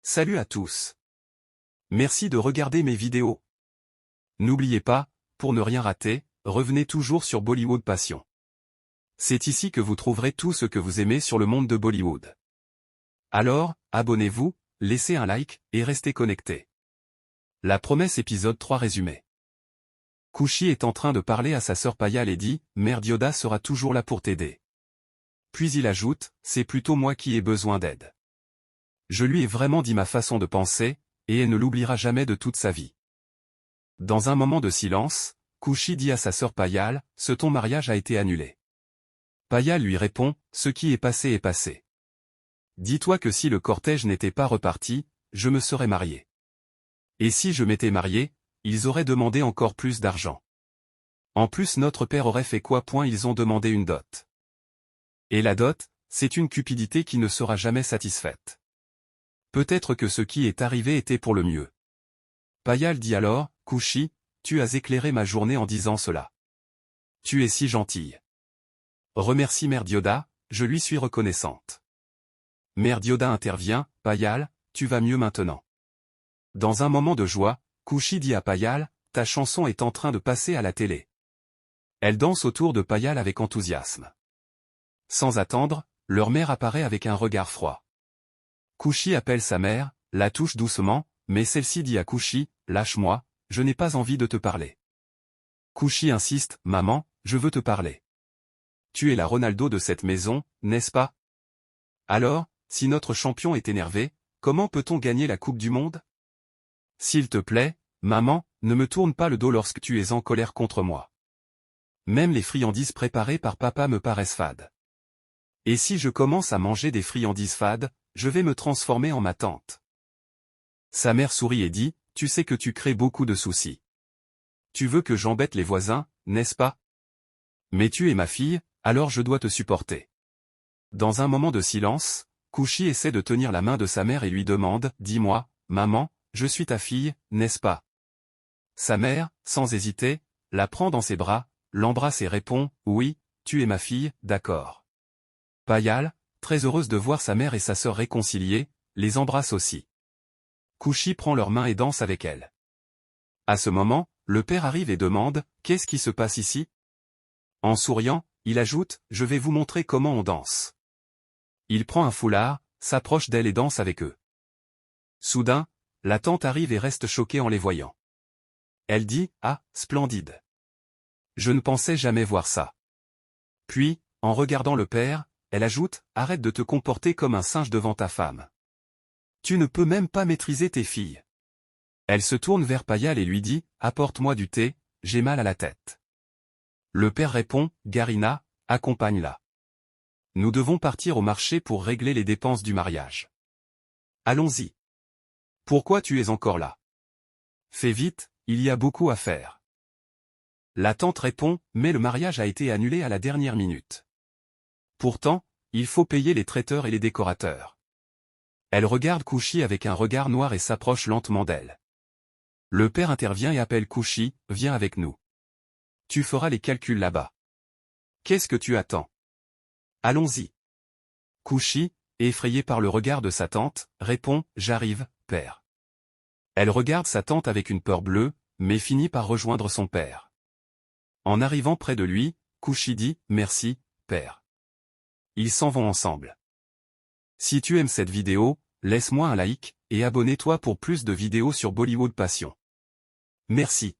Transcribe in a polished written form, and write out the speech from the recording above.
Salut à tous. Merci de regarder mes vidéos. N'oubliez pas, pour ne rien rater, revenez toujours sur Bollywood Passion. C'est ici que vous trouverez tout ce que vous aimez sur le monde de Bollywood. Alors, abonnez-vous, laissez un like, et restez connectés. La promesse épisode 3 résumé. Khushi est en train de parler à sa sœur Payal et dit « Mère Yoda sera toujours là pour t'aider ». Puis il ajoute « C'est plutôt moi qui ai besoin d'aide. Je lui ai vraiment dit ma façon de penser, et elle ne l'oubliera jamais de toute sa vie. » Dans un moment de silence, Khushi dit à sa sœur Payal « Ton mariage a été annulé. » Payal lui répond « Ce qui est passé est passé. Dis-toi que si le cortège n'était pas reparti, je me serais marié. Et si je m'étais marié, ils auraient demandé encore plus d'argent. En plus notre père aurait fait quoi ? Ils ont demandé une dot. Et la dot, c'est une cupidité qui ne sera jamais satisfaite. Peut-être que ce qui est arrivé était pour le mieux. » Payal dit alors « Khushi, tu as éclairé ma journée en disant cela. Tu es si gentille. Remercie Mère Yoda, je lui suis reconnaissante. » Mère Yoda intervient « Payal, tu vas mieux maintenant. » Dans un moment de joie, Khushi dit à Payal « Ta chanson est en train de passer à la télé. » Elle danse autour de Payal avec enthousiasme. Sans attendre, leur mère apparaît avec un regard froid. Khushi appelle sa mère, la touche doucement, mais celle-ci dit à Khushi « Lâche-moi, je n'ai pas envie de te parler. » Khushi insiste « Maman, je veux te parler. Tu es la Ronaldo de cette maison, n'est-ce pas? Alors, si notre champion est énervé, comment peut-on gagner la Coupe du Monde? S'il te plaît, maman, ne me tourne pas le dos lorsque tu es en colère contre moi. Même les friandises préparées par papa me paraissent fades. Et si je commence à manger des friandises fades, je vais me transformer en ma tante. » Sa mère sourit et dit « Tu sais que tu crées beaucoup de soucis. Tu veux que j'embête les voisins, n'est-ce pas? Mais tu es ma fille, alors je dois te supporter. » Dans un moment de silence, Khushi essaie de tenir la main de sa mère et lui demande « Dis-moi, maman, je suis ta fille, n'est-ce pas? » Sa mère, sans hésiter, la prend dans ses bras, l'embrasse et répond « Oui, tu es ma fille, d'accord. » Payal, très heureuse de voir sa mère et sa sœur réconciliées, les embrasse aussi. Khushi prend leurs mains et danse avec elles. À ce moment, le père arrive et demande « Qu'est-ce qui se passe ici ?» En souriant, il ajoute « Je vais vous montrer comment on danse. » Il prend un foulard, s'approche d'elle et danse avec eux. Soudain, la tante arrive et reste choquée en les voyant. Elle dit « Ah, splendide. Je ne pensais jamais voir ça. » Puis, en regardant le père, elle ajoute « Arrête de te comporter comme un singe devant ta femme. Tu ne peux même pas maîtriser tes filles. » Elle se tourne vers Payal et lui dit « Apporte-moi du thé, j'ai mal à la tête. » Le père répond « Garina, accompagne-la. Nous devons partir au marché pour régler les dépenses du mariage. Allons-y. Pourquoi tu es encore là? Fais vite, il y a beaucoup à faire. » La tante répond « Mais le mariage a été annulé à la dernière minute. Pourtant, il faut payer les traiteurs et les décorateurs. » Elle regarde Khushi avec un regard noir et s'approche lentement d'elle. Le père intervient et appelle Khushi, « Viens avec nous. Tu feras les calculs là-bas. Qu'est-ce que tu attends? Allons-y. » Khushi, effrayé par le regard de sa tante, répond « J'arrive, père. » Elle regarde sa tante avec une peur bleue, mais finit par rejoindre son père. En arrivant près de lui, Khushi dit « Merci, père. » Ils s'en vont ensemble. Si tu aimes cette vidéo, laisse-moi un like, et abonne-toi pour plus de vidéos sur Bollywood Passion. Merci.